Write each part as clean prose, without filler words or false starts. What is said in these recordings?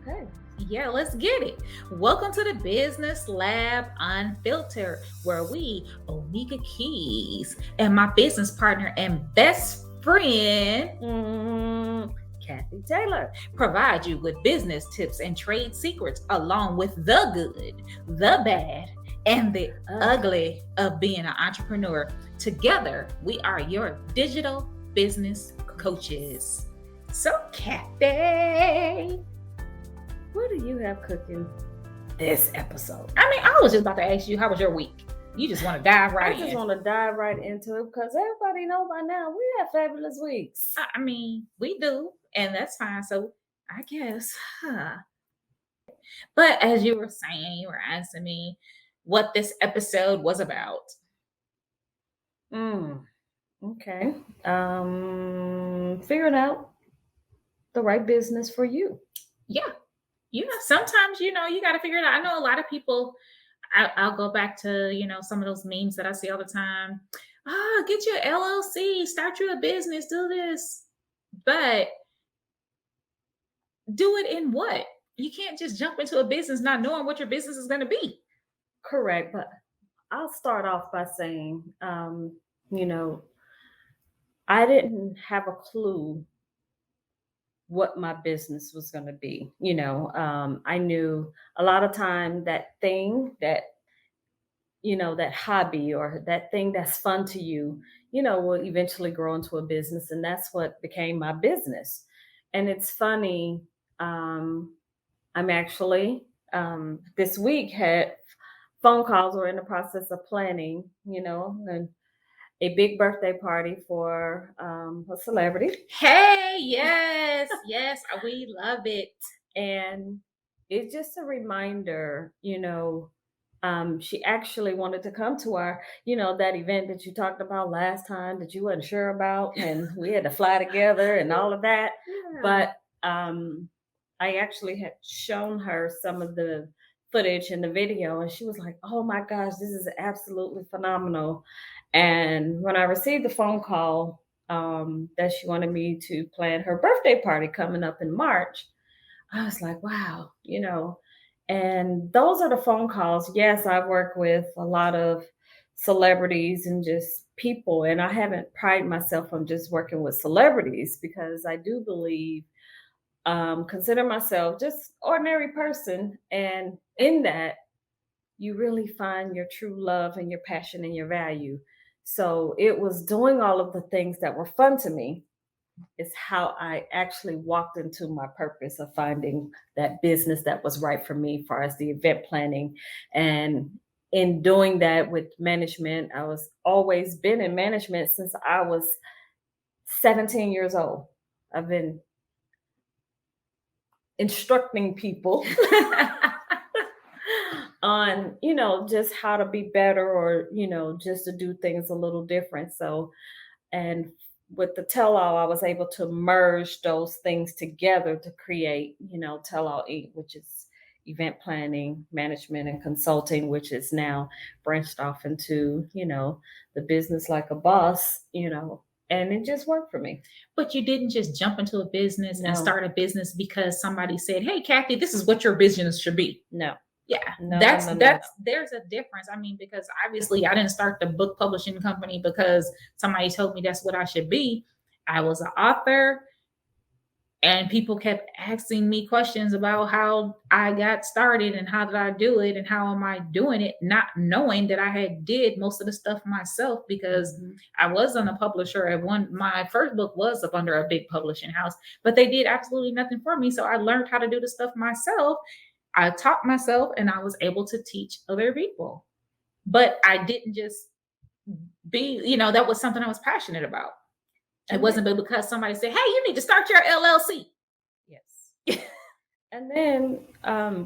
Okay. Yeah, let's get it. Welcome to the Business Lab Unfiltered, where we, Omega Keys, and my business partner and best friend, Kathy Taylor. provide you with business tips and trade secrets, along with the good, the bad, and the ugly of being an entrepreneur. Together, we are your digital business coaches. So, Kathy, What do you have cooking this episode? I mean, I was just about to ask you, how was your week? You just want to dive right I just in. want to dive right into it because everybody know by now we have fabulous weeks. I mean, we do, and that's fine. So I guess, huh. But as you were saying, you were asking me what this episode was about. Okay. Figuring out the right business for you. Yeah. Sometimes, you got to figure it out. I know a lot of people, I'll go back to, some of those memes that I see all the time. Get your LLC, start you a business, do this. But do it in what? You can't just jump into a business not knowing what your business is going to be. Correct. But I'll start off by saying, you know, I didn't have a clue what my business was going to be. I knew a lot of time that thing that that hobby or that thing that's fun to you, will eventually grow into a business. And that's what became my business. And it's funny, I'm actually, this week had phone calls. We're in the process of planning, and a big birthday party for a celebrity. Hey, yes, yes, we love it. And it's just a reminder, she actually wanted to come to our, that event that you talked about last time that you wasn't sure about, and we had to fly together and all of that. Yeah. But I actually had shown her some of the footage and the video, and she was like, "Oh my gosh, this is absolutely phenomenal." And when I received the phone call that she wanted me to plan her birthday party coming up in March, I was like, wow, and those are the phone calls. Yes, I've worked with a lot of celebrities and just people, and I haven't prided myself on just working with celebrities because I do believe, consider myself just ordinary person, and in that, you really find your true love and your passion and your value. So it was doing all of the things that were fun to me is how I actually walked into my purpose of finding that business that was right for me, as far as the event planning. And in doing that with management, I was always been in management since I was 17 years old. I've been instructing people on, just how to be better, or, just to do things a little different. So, and with the tell all, I was able to merge those things together to create, Tell All Inc., which is event planning, management, and consulting, which is now branched off into, the business like a boss, and it just worked for me. But you didn't just jump into a business and No. start a business because somebody said, "Hey, Kathy, this is what your business should be." No. Yeah, No, that's no, no, that's there's a difference. I mean, because obviously I didn't start the book publishing company because somebody told me that's what I should be. I was an author, and people kept asking me questions about how I got started and how did I do it and how am I doing it, not knowing that I had did most of the stuff myself because I wasn't a publisher at one. My first book was up under a big publishing house, but they did absolutely nothing for me. So I learned how to do the stuff myself. I taught myself and I was able to teach other people. But I didn't just be, that was something I was passionate about. It wasn't because somebody said, "Hey, you need to start your LLC." Yes. And then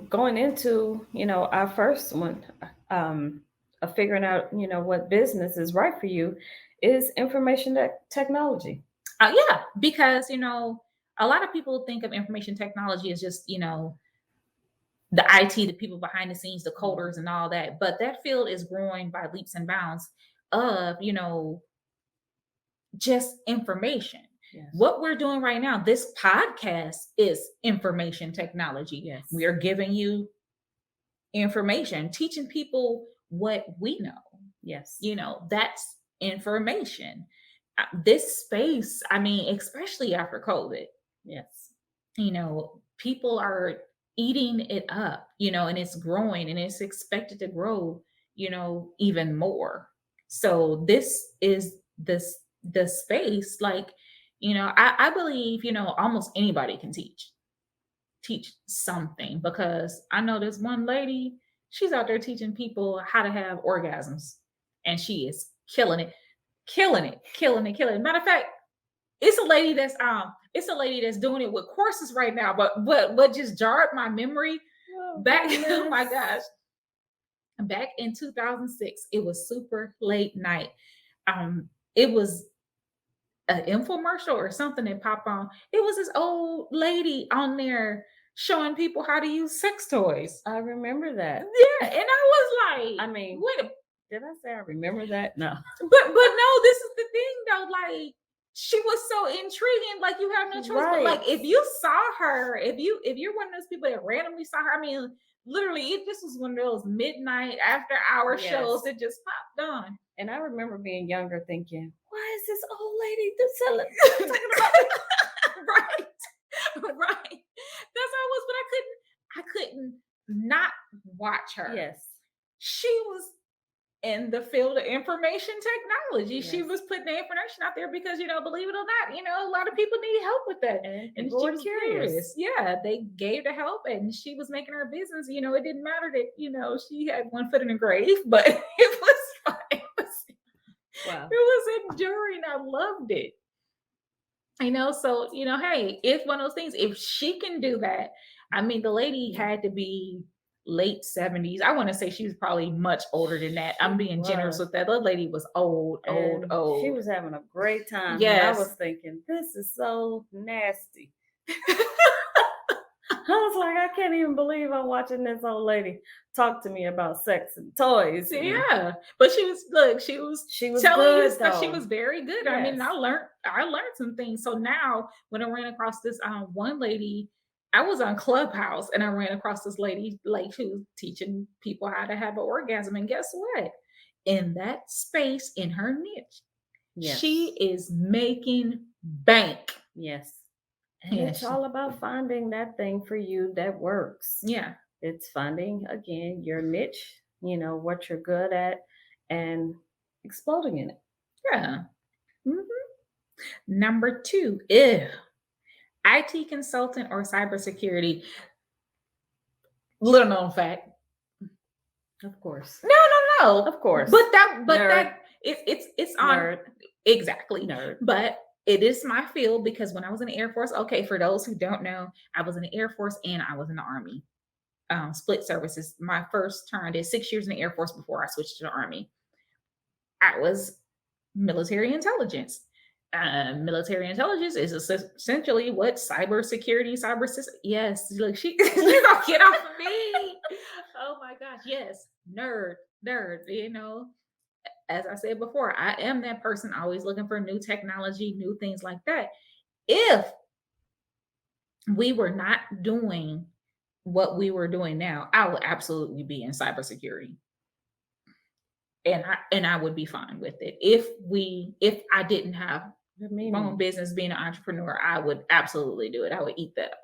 going into, our first one, of figuring out, what business is right for you is information technology. Yeah, because a lot of people think of information technology as just the IT, the people behind the scenes, the coders, and all that. But that field is growing by leaps and bounds of just information. Yes. What we're doing right now, this podcast is information technology. Yes. We are giving you information, teaching people what we know. Yes. You know, that's information. This space, I mean, especially after COVID, Yes. you know, people are eating it up, you know, and it's growing and it's expected to grow, you know, even more. So this is the space, like, you know, I believe, you know, almost anybody can teach something, because I know this one lady, she's out there teaching people how to have orgasms, and she is killing it, killing it, killing it, killing it. Matter of fact, it's a lady that's doing it with courses right now. But what just jarred my memory back, oh my gosh, back in 2006, it was super late night. It was an infomercial or something that popped on. It was this old lady on there showing people how to use sex toys. I remember that. Yeah, and I was like, I mean, wait a did I say I remember that? No. but no, this is the thing though. Like, she was so intriguing. Like, you have no choice. But like, Right. if you saw her, if you're one of those people that randomly saw her, I mean, literally, it just was one of those midnight after hour Yes. shows that just popped on. And I remember being younger thinking, why is this old lady talking about this? Right, right. That's how it was. But I couldn't not watch her. Yes. She was in the field of information technology. Yes. She was putting the information out there because, you know, believe it or not, you know, a lot of people need help with that. And she were was curious. Yeah, they gave the help and she was making her business. You know, it didn't matter that, you know, she had one foot in the grave, but it was fun. Wow. It was enduring. I loved it. You know, so, you know, hey, it's one of those things. If she can do that, I mean, the lady had to be late 70s. I want to say she was probably much older than that. I'm being generous with that. The lady was old. She was having a great time. Yes. And I was thinking, this is so nasty. I was like, I can't even believe I'm watching this old lady talk to me about sex and toys. Yeah, but she was she was telling good, you stuff. though. She was very good. Yes. I mean, I learned some things. So now when I ran across this one lady, I was on Clubhouse and I ran across this lady, like, she was teaching people how to have an orgasm. And guess what? In that space, in her niche, Yes. she is making bank. Yes. And it's all about finding that thing for you that works. Yeah. It's finding, again, your niche, you know, what you're good at, and exploding in it. Yeah. Mm-hmm. Number 2, IT consultant or cybersecurity. Little known fact. Of course. No. Of course. But Nerd. it's on Nerd. Exactly. Nerd. But it is my field, because when I was in the Air Force, okay, for those who don't know, I was in the Air Force and I was in the Army. Split services. My first term, I did 6 years in the Air Force before I switched to the Army. I was military intelligence. Military intelligence is essentially what cybersecurity, cyber system. Yes, look, she's gonna get off of me. Oh my gosh, yes, nerd. You know, as I said before, I am that person always looking for new technology, new things like that. If we were not doing what we were doing now, I would absolutely be in cybersecurity. And I would be fine with it. If I didn't have my own business, being an entrepreneur, I would absolutely do it. I would eat that up.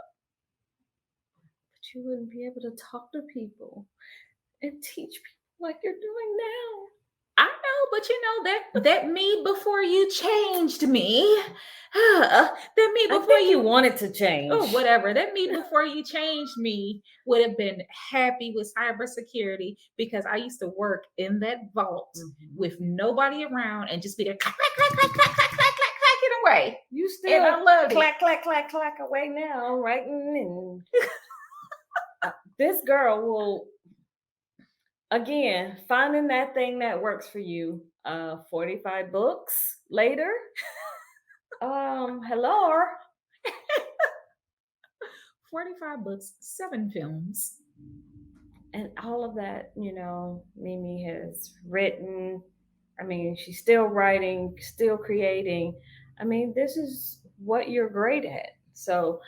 But you wouldn't be able to talk to people and teach people like you're doing now. I know, but you know that me before you changed me. That me before you wanted to change. Oh, whatever. That me before you changed me would have been happy with cybersecurity, because I used to work in that vault with nobody around and just be there clack, clack, clack, clack, clack, clack, clack, clacking away. You still I love clack, clack, clack, clack away now, writing. And this girl will, again, finding that thing that works for you. 45 books later. Hello. 45 books, 7 films. And all of that, you know, Mimi has written. I mean, she's still writing, still creating. I mean, this is what you're great at. So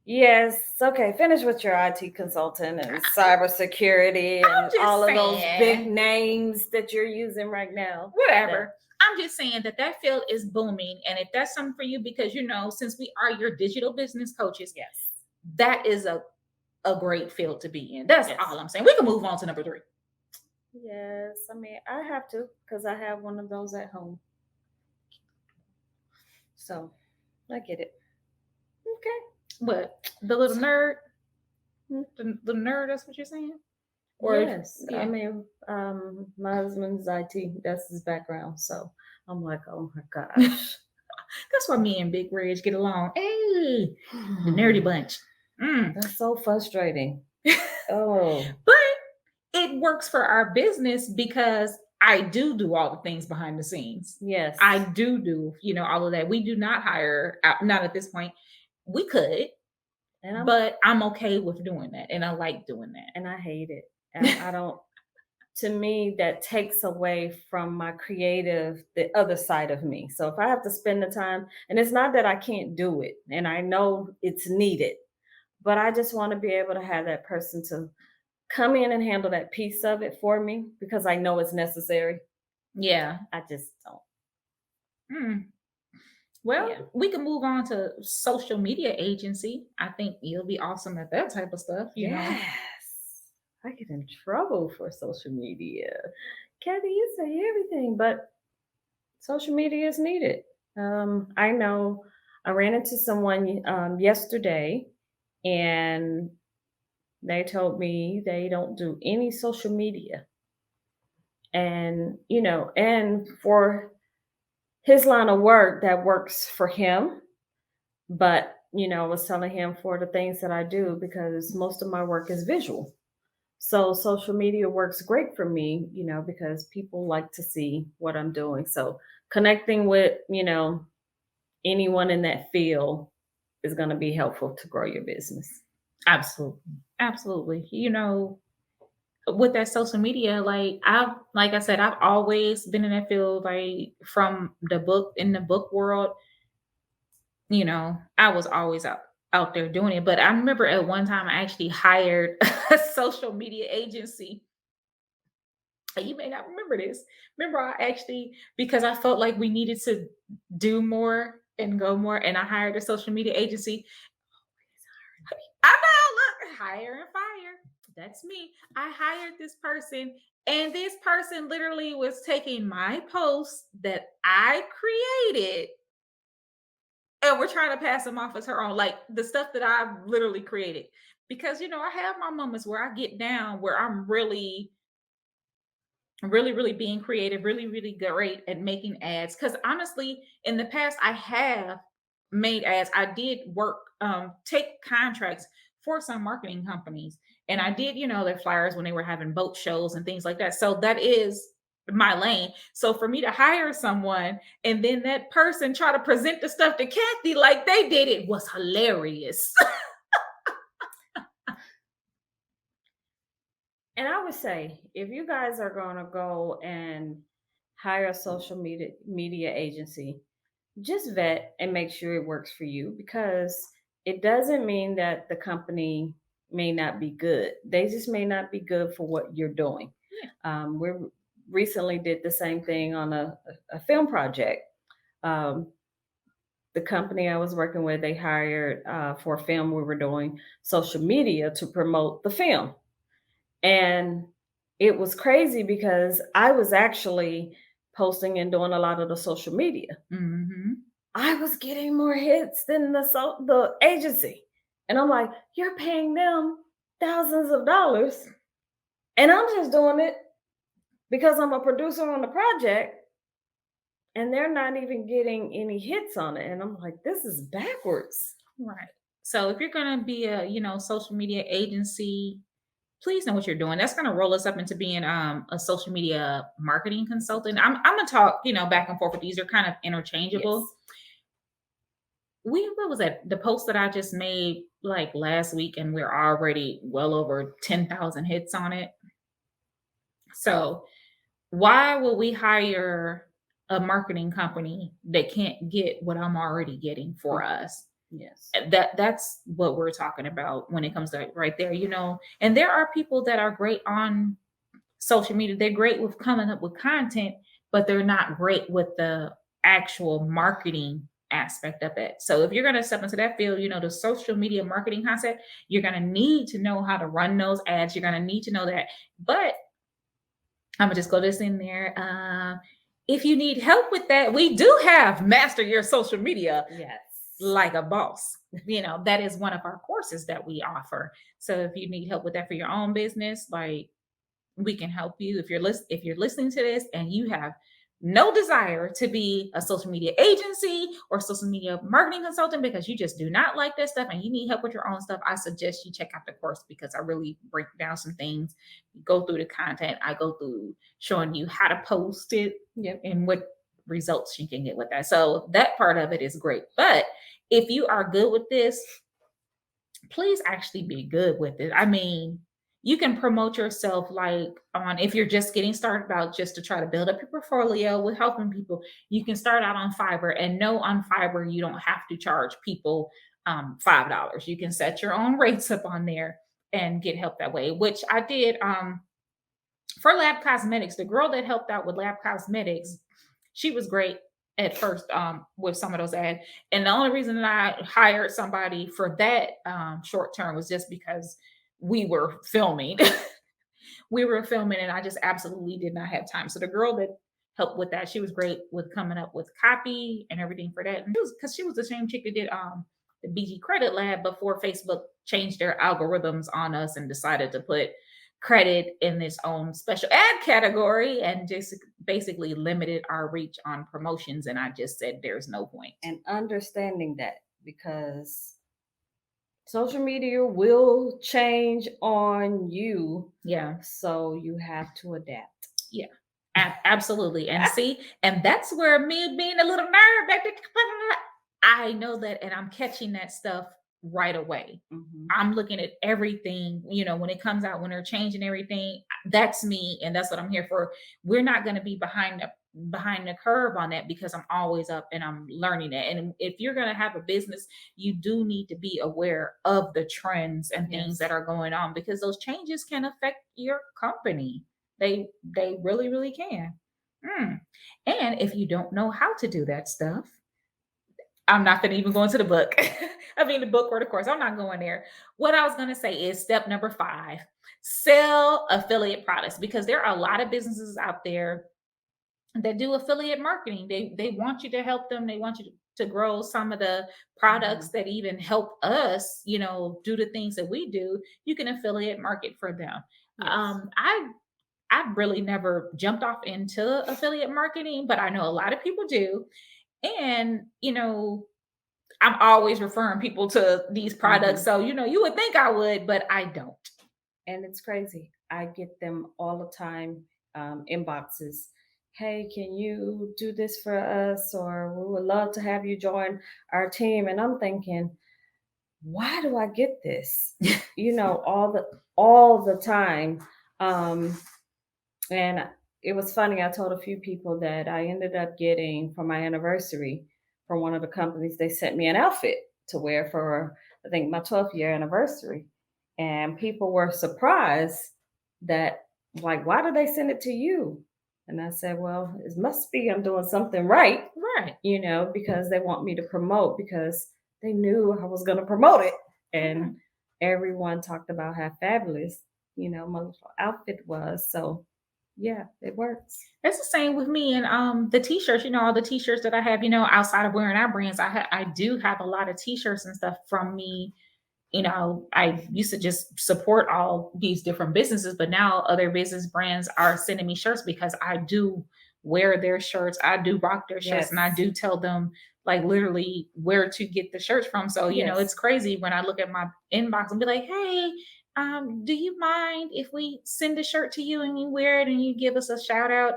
yes, okay, finish with your IT consultant and cybersecurity I'm and just all of those big saying, names that you're using right now. whatever. I'm just saying that that field is booming. And if that's something for you, because, since we are your digital business coaches, Yes. that is a great field to be in. That's Yes. all I'm saying. We can move on to number 3. Yes. I mean, I have to because I have one of those at home. So I get it. Okay. What? The little nerd? The nerd, that's what you're saying? Or, Yes. I yeah. mean, my husband's IT, that's his background. So I'm like, oh my gosh. That's why me and Big Reg get along. Hey, the nerdy bunch. That's so frustrating. Oh. But it works for our business because I do all the things behind the scenes. Yes. I do, all of that. We do not hire out, not at this point. We could, but I'm okay with doing that. And I like doing that. And I hate it. And I don't, to me, that takes away from my creative, the other side of me. So if I have to spend the time, and it's not that I can't do it, and I know it's needed, but I just want to be able to have that person to come in and handle that piece of it for me because I know it's necessary. Yeah. I just don't. Well, we can move on to social media agency. I think you'll be awesome at that type of stuff. Yes. I get in trouble for social media. Kathy, you say everything, but social media is needed. I know I ran into someone yesterday and they told me they don't do any social media. And, and for his line of work, that works for him. But, I was telling him for the things that I do, because most of my work is visual. So social media works great for me, because people like to see what I'm doing. So connecting with, anyone in that field is going to be helpful to grow your business. Absolutely. Absolutely. With that social media, like I said, I've always been in that field, like from in the book world, I was always out there doing it. But I remember at one time I actually hired a social media agency. You may not remember this. Remember, I actually, because I felt like we needed to do more and go more, and I hired a social media agency. I know, look, hire and fire. That's me. I hired this person, and this person literally was taking my posts that I created, and we're trying to pass them off as her own, like the stuff that I literally created. Because I have my moments where I get down, where I'm really being creative, really great at making ads. Because honestly, in the past, I have made ads. I did work, take contracts for some marketing companies, and I did, their flyers when they were having boat shows and things like that. So that is my lane. So for me to hire someone and then that person try to present the stuff to Kathy like they did it was hilarious. And I would say, if you guys are going to go and hire a social media agency, just vet and make sure it works for you, because it doesn't mean that the company may not be good. They just may not be good for what you're doing. We recently did the same thing on a film project. Um, the company I was working with, they hired for a film we were doing social media to promote the film. And it was crazy because I was actually posting and doing a lot of the social media. Mm-hmm. I was getting more hits than the agency. And I'm like, you're paying them thousands of dollars. And I'm just doing it because I'm a producer on the project. And they're not even getting any hits on it. And I'm like, this is backwards. Right. So if you're going to be a, social media agency, please know what you're doing. That's going to roll us up into being a social media marketing consultant. I'm going to talk, back and forth with these. Are kind of interchangeable. Yes. What was that? The post that I just made like last week, and we're already well over 10,000 hits on it. So why will we hire a marketing company that can't get what I'm already getting for us. Yes. That's what we're talking about when it comes to right there, and there are people that are great on social media. They're great with coming up with content, but they're not great with the actual marketing aspect of it. So if you're going to step into that field, the social media marketing concept, you're going to need to know how to run those ads. You're going to need to know that. But I'm gonna just go this in there. If you need help with that, we do have Master Your Social Media Yes. Like a Boss. That is one of our courses that we offer. So if you need help with that for your own business, like, we can help you. If you're listening to this and you have no desire to be a social media agency or social media marketing consultant because you just do not like that stuff and you need help with your own stuff, I suggest you check out the course because I really break down some things, go through the content, I go through showing you how to post it. Yep. And what results you can get with that. So that part of it is great. But if you are good with this, please actually be good with it. I mean, you can promote yourself like on, if you're just getting started out, just to try to build up your portfolio with helping people. You can start out on Fiverr, and no, on Fiverr you don't have to charge people $5. You can set your own rates up on there and get help that way, which I did for Lab Cosmetics. The girl that helped out with Lab Cosmetics, she was great at first with some of those ads. And the only reason that I hired somebody for that short term was just because we were filming. We were filming and I just absolutely did not have time. So the girl that helped with that, she was great with coming up with copy and everything for that. And because she was the same chick that did the BG Credit Lab before Facebook changed their algorithms on us and decided to put credit in its own special ad category and just basically limited our reach on promotions. And I just said there's no point. And understanding that, because social media will change on you. Yeah. So you have to adapt. Yeah. Absolutely. And see, and that's where me being a little nerd, I know that, and I'm catching that stuff right away. Mhm. I'm looking at everything, when it comes out, when they're changing everything. That's me, and that's what I'm here for. We're not going to be behind the curve on that because I'm always up and I'm learning it. And if you're going to have a business, you do need to be aware of the trends and things Yes. that are going on, because those changes can affect your company. They really, really can. And if you don't know how to do that stuff, I'm not going to even go into the book. I mean, the book or the course. I'm not going there. What I was going to say is step number 5: sell affiliate products, because there are a lot of businesses out there that do affiliate marketing. They want you to help them. They want you to grow some of the products that even help us, do the things that we do. You can affiliate market for them. Yes. I've really never jumped off into affiliate marketing, but I know a lot of people do. And, I'm always referring people to these products. So, you would think I would, but I don't. And it's crazy. I get them all the time, inboxes. Hey, can you do this for us? Or we would love to have you join our team. And I'm thinking, why do I get this? All the time. And it was funny. I told a few people that I ended up getting for my anniversary from one of the companies. They sent me an outfit to wear for, I think, my 12th year anniversary. And people were surprised that, like, why did they send it to you? And I said, well, it must be I'm doing something right, Right. because they want me to promote, because they knew I was going to promote it. And everyone talked about how fabulous, my little outfit was. So yeah, it works. It's the same with me and the t-shirts. All the t-shirts that I have. Outside of wearing our brands, I do have a lot of t-shirts and stuff from me. I used to just support all these different businesses, but now other business brands are sending me shirts because I do wear their shirts. I do rock their shirts, and I do tell them like literally where to get the shirts from. So, it's crazy when I look at my inbox and be like, hey, do you mind if we send a shirt to you and you wear it and you give us a shout out?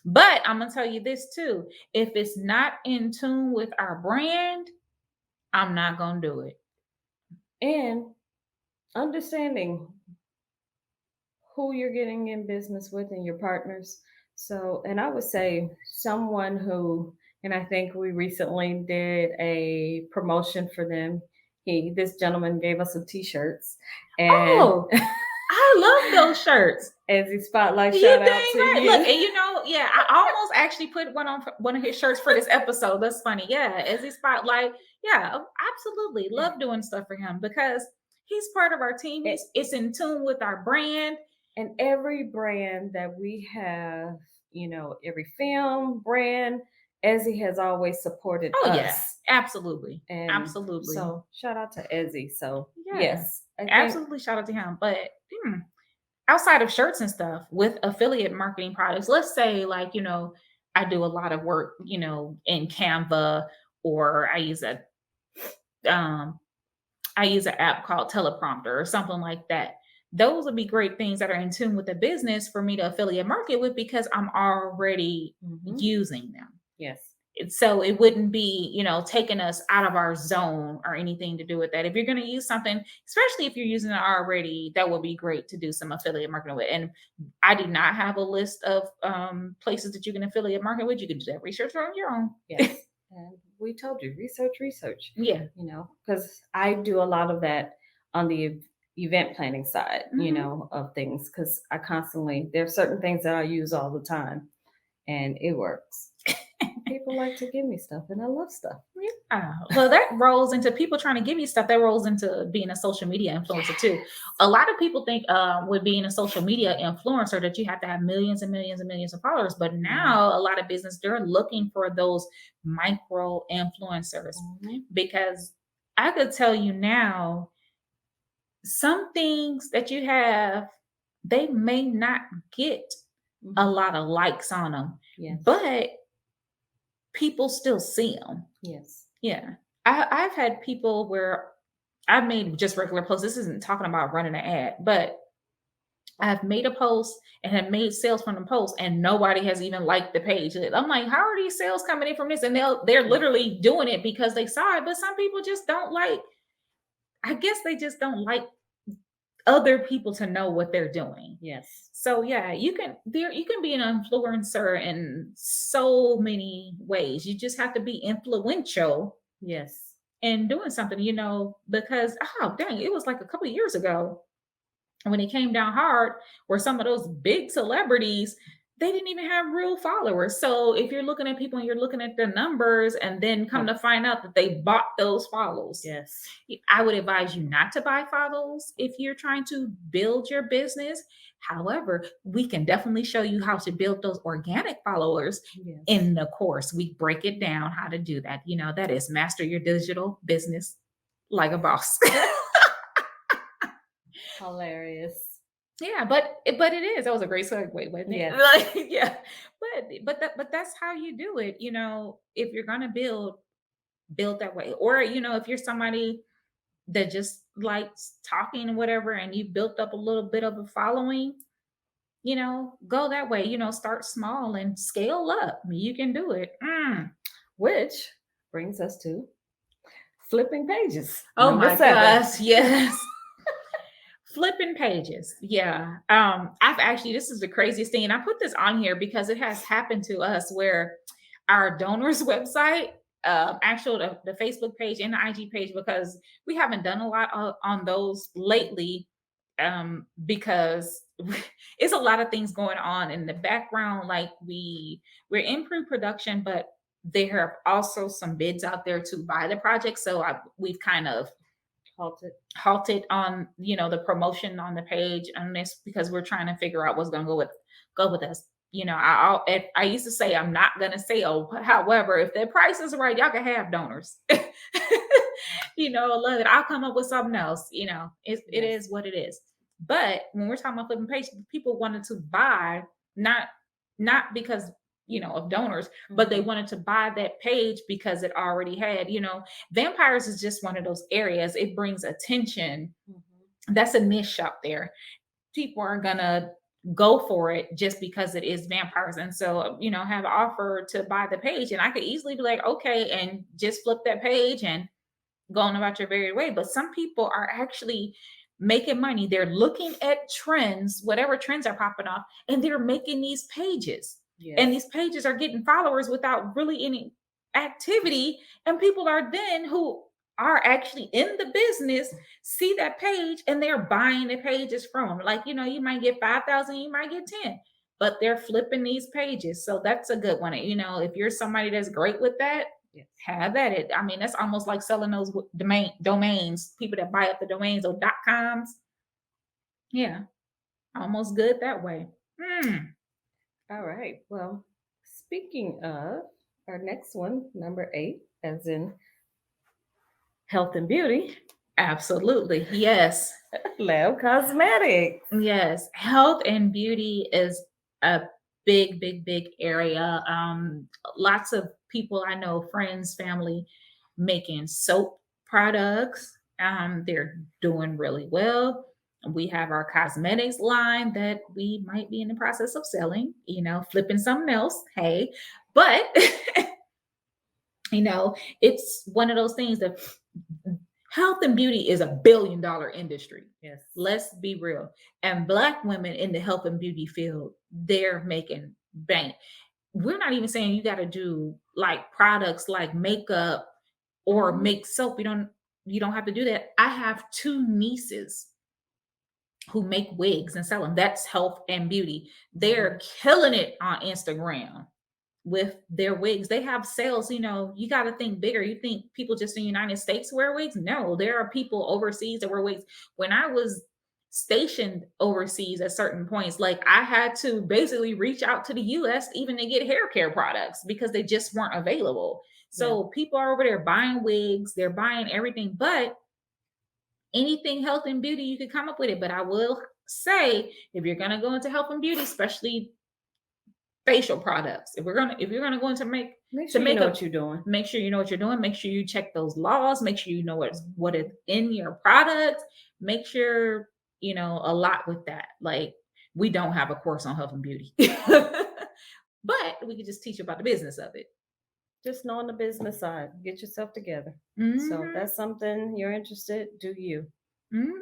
But I'm gonna tell you this too. If it's not in tune with our brand, I'm not gonna do it. And understanding who you're getting in business with and your partners. So, and I would say someone who, and I think we recently did a promotion for them. This gentleman gave us some t-shirts, and Oh, I love those shirts. as a spotlight You shout dang out to right. Look, you. and yeah, I almost actually put one on one of his shirts for this episode. That's funny. Yeah, as he spotlight. Yeah, absolutely. Love doing stuff for him because he's part of our team. It's in tune with our brand. And every brand that we have, every film brand, Ezzy has always supported Oh yeah, us. absolutely. And Absolutely. so shout out to Ezzy. So Yeah, yes, I think absolutely shout out to him. But outside of shirts and stuff with affiliate marketing products, let's say like, I do a lot of work, in Canva, or um I use an app called Teleprompter or something like that. Those would be great things that are in tune with the business for me to affiliate market with because I'm already using them. yes. So it wouldn't be, taking us out of our zone or anything to do with that. If you're going to use something, especially if you're using it already, that would be great to do some affiliate marketing with. And I do not have a list of places that you can affiliate market with. You can do that research on your own. Yes. And we told you, research. Yeah. Because I do a lot of that on the event planning side, of things. Because there are certain things that I use all the time, and it works. People like to give me stuff, and I love stuff. Yeah. Well, that rolls into people trying to give you stuff. That rolls into being a social media influencer too. A lot of people think with being a social media influencer that you have to have millions and millions and millions of followers. But now a lot of business, they're looking for those micro influencers because I could tell you now, some things that you have, they may not get a lot of likes on them, but people still see them. Yes. Yeah. I've had people where I've made just regular posts. This isn't talking about running an ad, but I've made a post and have made sales from the post, and nobody has even liked the page. I'm like, how are these sales coming in from this? And they're literally doing it because they saw it. But some people just don't like. I guess they just don't like other people to know what they're doing. Yes. So yeah, you can be an influencer in so many ways. You just have to be influential. Yes. And doing something, because oh dang, it was like a couple of years ago when it came down hard, where some of those big celebrities, they didn't even have real followers. So if you're looking at people and you're looking at the numbers and then come to find out that they bought those follows. Yes. I would advise you not to buy follows if you're trying to build your business. However, we can definitely show you how to build those organic followers in the course. We break it down how to do that. That is master your digital business like a boss. Hilarious. Yeah, but it is. That was a great segue, wasn't it? Yes. Like, yeah, but that's how you do it. If you're gonna build that way, or if you're somebody that just likes talking and whatever, and you built up a little bit of a following, go that way. Start small and scale up. You can do it. Which brings us to flipping pages. Oh my gosh, yes. Flipping pages. Yeah. I've actually, this is the craziest thing. And I put this on here because it has happened to us where our donors website, the Facebook page and the IG page, because we haven't done a lot on those lately, because it's a lot of things going on in the background. Like we're in pre-production, but there are also some bids out there to buy the project. So we've kind of halted on the promotion on the page on this because we're trying to figure out what's going to go with us. I used to say I'm not going to sell. However, if the price is right, y'all can have donors. Love it. I'll come up with something else. It is what it is. But when we're talking about flipping page, people wanted to buy not because of donors, but they wanted to buy that page because it already had, vampires is just one of those areas. It brings attention. That's a niche out there. People are gonna go for it just because it is vampires. And so, have an offer to buy the page. And I could easily be like, okay, and just flip that page and go on about your very way. But some people are actually making money. They're looking at trends, whatever trends are popping off, and they're making these pages. And Yes. these pages are getting followers without really any activity. And people are then who are actually in the business see that page and they're buying the pages from 'em. Like, you might get 5,000, you might get 10, but they're flipping these pages. So that's a good one. If you're somebody that's great with that, Yes. have at it. I mean, that's almost like selling those domains, people that buy up the domains or .coms. Yeah, almost good that way. Hmm. All right. Well, speaking of our next one, number 8, as in health and beauty, Absolutely. Yes. Lab Cosmetics. Yes. Health and beauty is a big, big, big area. Lots of people I know, friends, family, making soap products. They're doing really well. We have our cosmetics line that we might be in the process of selling, flipping something else. Hey, but it's one of those things that health and beauty is $1 billion industry. Yes. Let's be real. And Black women in the health and beauty field, they're making bank. We're not even saying you got to do like products like makeup or Mhm. make soap. You don't have to do that. I have two nieces who make wigs and sell them. That's health and beauty. They're killing it on Instagram with their wigs. They have sales, you got to think bigger. You think people just in the United States wear wigs? No, there are people overseas that wear wigs. When I was stationed overseas at certain points, like I had to basically reach out to the US even to get hair care products because they just weren't available. Yeah. So people are over there buying wigs, they're buying everything, but anything health and beauty, you could come up with it. But I will say, if you're going to go into health and beauty, especially facial products. If you're gonna go into Make to sure you make know a what you're doing. make sure you know what you're doing. Make sure you check those laws. Make sure you know what is in your product. Make sure a lot with that. Like we don't have a course on health and beauty, but we can just teach you about the business of it. Just knowing the business side. Get yourself together. So if Hmm. that's something you're interested, do you. Hmm.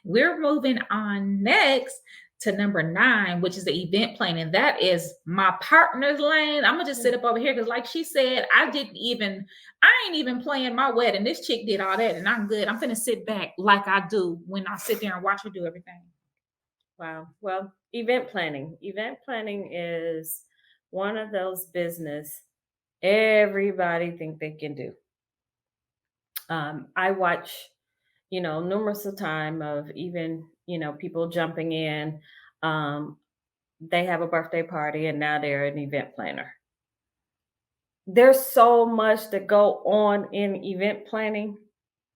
We're moving on next to number 9, which is the event planning. That is my partner's lane. I'm gonna just sit up over here because, like she said, I ain't even playing my wedding. This chick did all that, and I'm good. I'm gonna sit back like I do when I sit there and watch her do everything. Wow. Well, event planning. Event planning is one of those business everybody think they can do. I watch, numerous of time of even, people jumping in. Um, they have a birthday party and now they're an event planner. There's so much that go on in event planning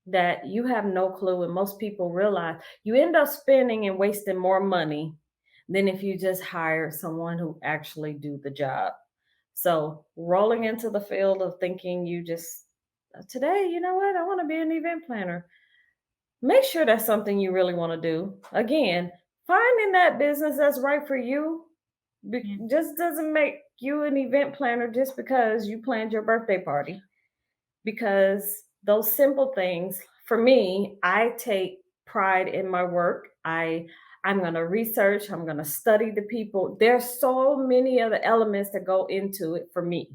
that you have no clue, and most people realize you end up spending and wasting more money than if you just hire someone who actually do the job. So rolling into the field of thinking you just today, you know what, I want to be an event planner. Make sure that's something you really want to do. Again, finding that business that's right for you Yeah. just doesn't make you an event planner just because you planned your birthday party. Because those simple things, for me, I take pride in my work. I'm going to research, I'm going to study the people. There's so many other elements that go into it for me.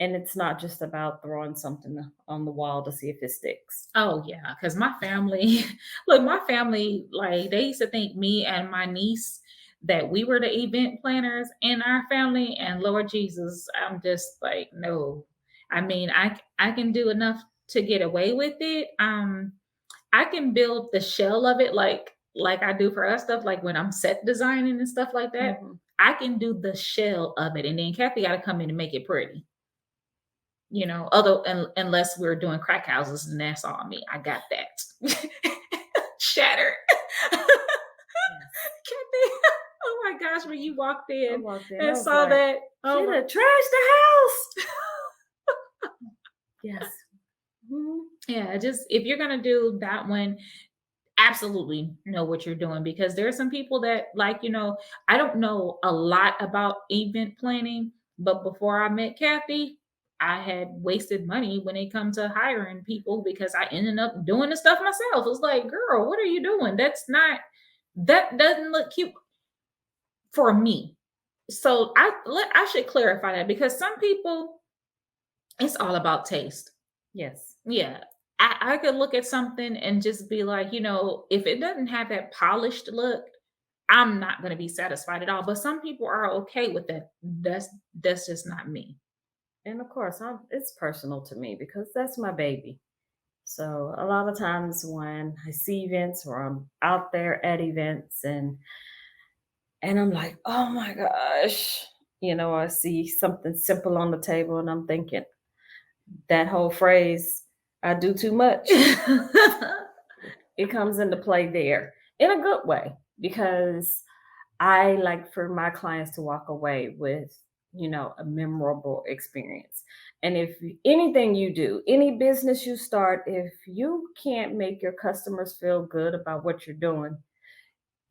And it's not just about throwing something on the wall to see if it sticks. Oh yeah, because my family, look, my family, like they used to think me and my niece that we were the event planners in our family, and Lord Jesus, I'm just like, no. I mean, I can do enough to get away with it. I can build the shell of it, like I do for us stuff, like when I'm set designing and stuff like that. Mhm. I can do the shell of it, and then Kathy got to come in and make it pretty. Although unless we're doing crack houses, and that's all me. I got that. Shattered. Yes. Kathy, oh my gosh, when you walked I in walked in, I and was saw like, that, she oh done my, trashed the house. Yes. Mhm. yeah, just if you're gonna do that one, absolutely know what you're doing, because there are some people that, like, I don't know a lot about event planning, but before I met Kathy, I had wasted money when it comes to hiring people because I ended up doing the stuff myself. It's like, girl, what are you doing? That doesn't look cute for me. So I should clarify that because some people, it's all about taste. Yes. Yeah. I could look at something and just be like, if it doesn't have that polished look, I'm not going to be satisfied at all. But some people are okay with that. That's just not me. And of course, it's personal to me because that's my baby. So a lot of times when I see events or I'm out there at events and I'm like, oh my gosh, I see something simple on the table and I'm thinking that whole phrase, I do too much. It comes into play there in a good way because I like for my clients to walk away with, a memorable experience. And if anything you do, any business you start, if you can't make your customers feel good about what you're doing,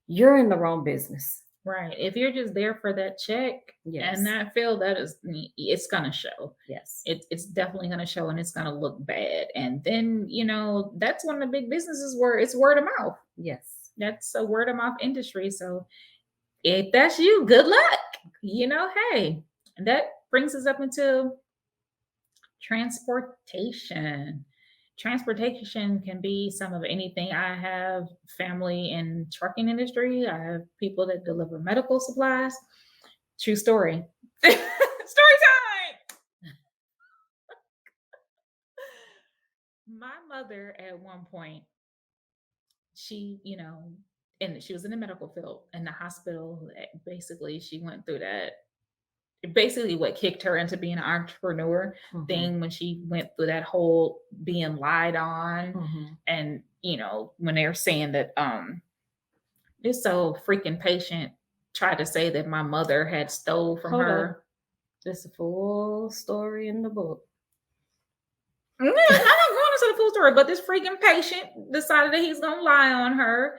you're in the wrong business. Right. If you're just there for that check and Yes. that feel, it's gonna show. Yes. It's definitely gonna show and it's gonna look bad. And then, that's one of the big businesses where it's word of mouth. Yes. That's a word of mouth industry. So if that's you, good luck. Hey, that brings us up into transportation. Transportation can be some of anything. I have family in trucking industry. I have people that deliver medical supplies. True story. Story time. My mother at one point, she, and she was in the medical field in the hospital. Basically, she went through that. Basically, what kicked her into being an entrepreneur thing when she went through that whole being lied on, and when they're saying that this so freaking patient tried to say that my mother had stole from her. It's a full story in the book. I'm not going into the full story, but this freaking patient decided that he's gonna lie on her,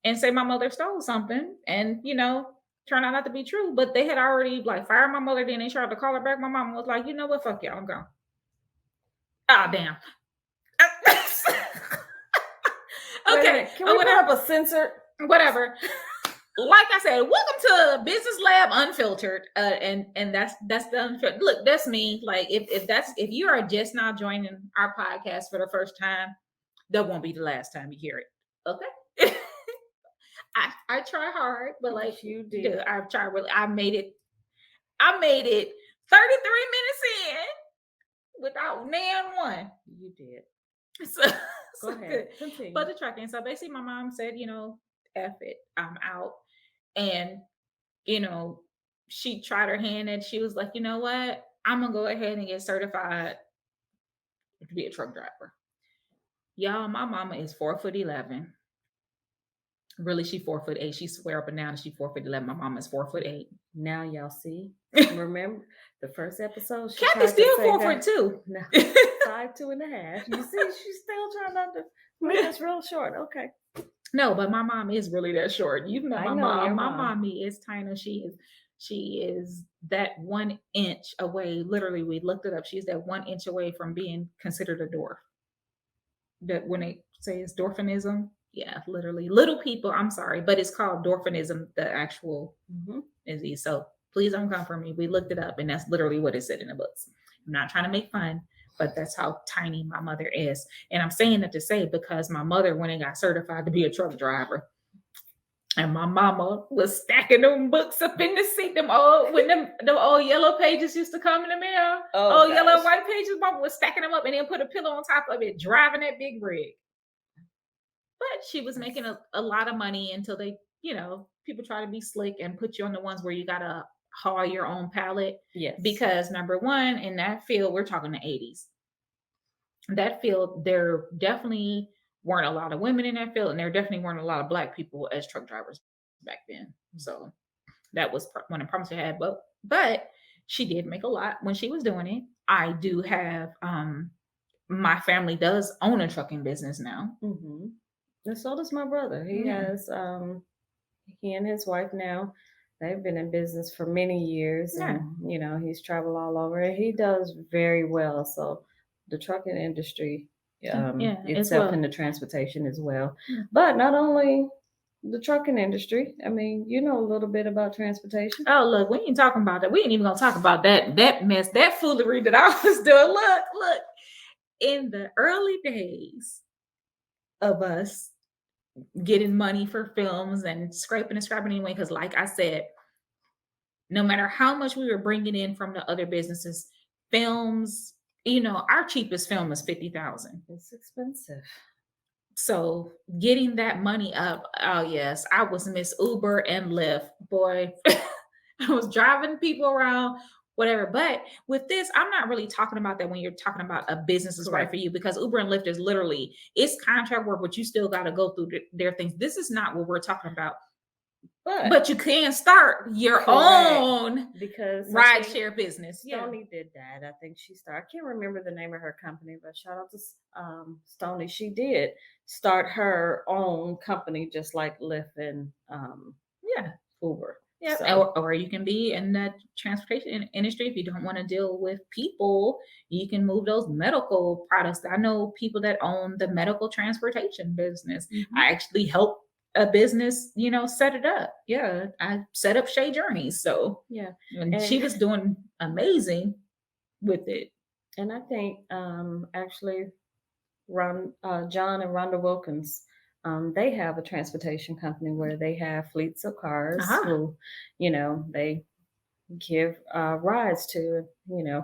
and say my mother stole something, and turned out not to be true. But they had already like fired my mother. Then they tried to call her back. My mom was like, you know what, fuck y'all, I'm gone. Ah, damn. Okay, Can we put up a censor? Whatever. Like I said, welcome to Business Lab Unfiltered, and that's the unfiltered. Look, that's me. Like if you are just now joining our podcast for the first time, that won't be the last time you hear it. Okay. I try hard, but like you did, I've tried really. I made it 33 minutes in without nan one. You did. So go ahead. Continue. But the trucking. So basically, my mom said, F it, I'm out. And, she tried her hand and she was like, you know what? I'm going to go ahead and get certified to be a truck driver. Y'all, my mama is 4'11". Really, she 4'8". She swear up and down that she 4'11". My mama is 4'8". Now y'all see. Remember the first episode? Kathy's still 4'2". No, 5'2.5". You see, she's still trying not to make us real short. Okay. No, but my mom is really that short. You know, my mom. My mom. mommy is tiny. She is that 1 inch away. Literally, we looked it up. She's that 1 inch away from being considered a dwarf. That when they say it's dwarfinism, yeah, literally, little people. I'm sorry, but it's called dwarfinism, the actual disease. So please don't come for me. We looked it up, and that's literally what it said in the books. I'm not trying to make fun, but that's how tiny my mother is. And I'm saying that to say because my mother went and got certified to be a truck driver. And my mama was stacking them books up in the seat. Them old yellow pages used to come in the mail. Yellow and white pages. Mama was stacking them up and then put a pillow on top of it, driving that big rig. But she was making a lot of money until they, people try to be slick and put you on the ones where you gotta haul your own pallet. Yes. Because number one, in that field, we're talking the 80s. That field, there definitely weren't a lot of women in that field, and there definitely weren't a lot of Black people as truck drivers back then. So that was one of the problems she had. But she did make a lot when she was doing it. I do have my family does own a trucking business now. And so does my brother. He has he and his wife now. They've been in business for many years, and he's traveled all over. And he does very well. So the trucking industry itself and the transportation as well. But not only The trucking industry. I mean, you know a little bit about transportation. Oh, look, we ain't talking about that. We ain't even gonna talk about that mess, that foolery that I was doing. Look. In the early days of us getting money for films and scraping and scrapping anyway, because like I said, no matter how much we were bringing in from the other businesses, films, our cheapest film is 50,000. It's expensive. So getting that money up, oh yes, I was Miss Uber and Lyft, boy. I was driving people around, whatever. But with this, I'm not really talking about that when you're talking about a business is right Correct. for you, because Uber and Lyft is literally, it's contract work, but you still got to go through their things. This is not what we're talking about. But you can start your Correct. own Because ride share business. Stony did that. I think she started. I can't remember the name of her company, but shout out to Stony. She did start her own company, just like Lyft and Uber. Yeah, So, or you can be in the transportation industry if you don't want to deal with people. You can move those medical products. I know people that own the medical transportation business. I actually helped a business, set it up. Yeah, I set up Shay Journeys. So and she was doing amazing with it. And I think actually, John and Rhonda Wilkins. They have a transportation company where they have fleets of cars who, they give rides to, you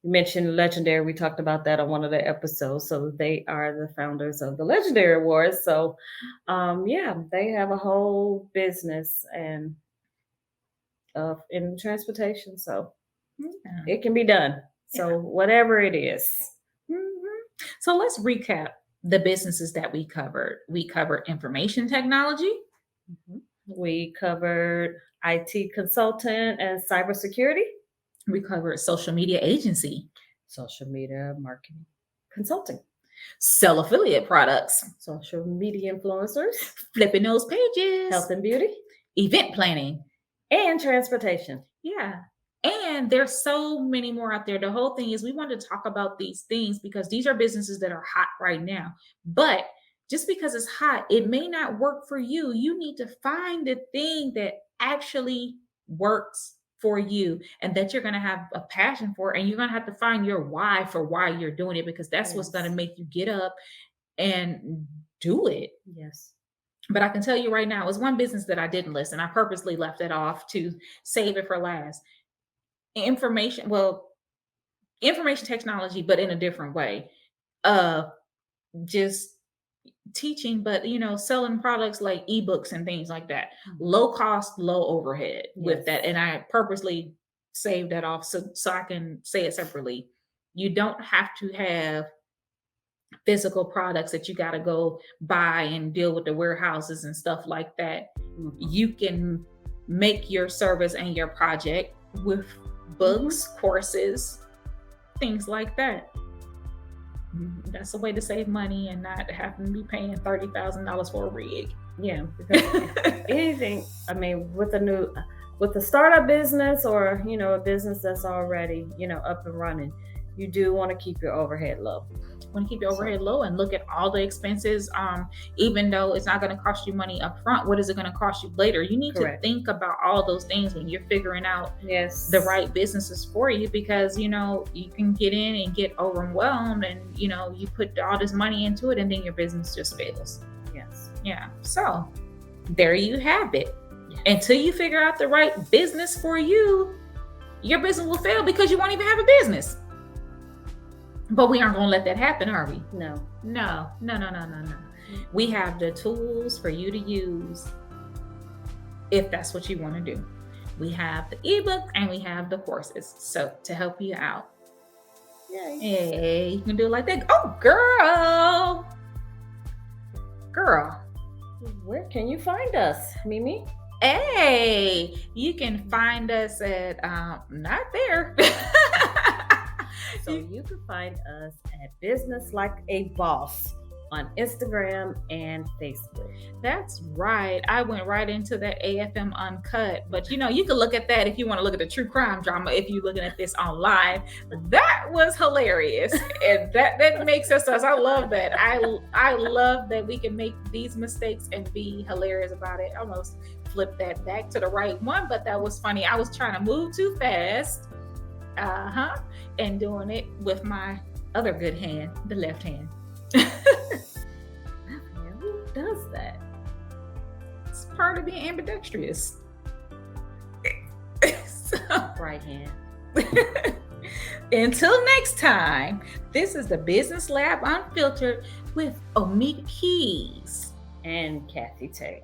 mentioned Legendary. We talked about that on one of the episodes. So they are the founders of the Legendary Awards. So, they have a whole business and in transportation. So it can be done. So whatever it is. So let's recap the businesses that we covered. We covered information technology. We covered IT consultant and cybersecurity. We covered social media agency, social media marketing consulting, sell affiliate products, social media influencers, flipping those pages, health and beauty, event planning, and transportation. Yeah. And there's so many more out there. The whole thing is we want to talk about these things because these are businesses that are hot right now. But just because it's hot, it may not work for you. You need to find the thing that actually works for you and that you're going to have a passion for. And you're going to have to find your why for why you're doing it, because that's what's going to make you get up and do it. Yes. But I can tell you right now, it's one business that I didn't list, and I purposely left it off to save it for last. Information technology, but in a different way. Just teaching, but selling products like ebooks and things like that. Low cost, low overhead with that. And I purposely saved that off so I can say it separately. You don't have to have physical products that you got to go buy and deal with the warehouses and stuff like that. You can make your service and your project with books, courses, things like that. That's a way to save money and not having to be paying $30,000 for a rig. Yeah, because anything, I mean, with a startup business or a business that's already up and running, you do want to keep your overhead low. Want to keep your overhead low and look at all the expenses. Even though it's not going to cost you money up front, what is it going to cost you later? You need to think about all those things when you're figuring out the right businesses for you, because you can get in and get overwhelmed and you put all this money into it and then your business just fails. Yeah. So there you have it. Until you figure out the right business for you, your business will fail because you won't even have a business. But we aren't going to let that happen, are we? No. We have the tools for you to use if that's what you want to do. We have the ebook and we have the courses to help you out. Yay. Hey, you can do it like that. Oh, girl. Where can you find us, Mimi? Hey, you can find us at not there. So you can find us at Business Like a Boss on Instagram and Facebook. That's right. I went right into that AFM Uncut. But you can look at that if you want to look at the true crime drama. If you're looking at this online, that was hilarious, and that makes us. I love that. I love that we can make these mistakes and be hilarious about it. Almost flip that back to the right one, but that was funny. I was trying to move too fast, and doing it with my other good hand, the left hand. Who does that? It's part of being ambidextrous. Right hand. Until next time, this is the Business Lab Unfiltered with Omegia Keeys and Kathy Taylor.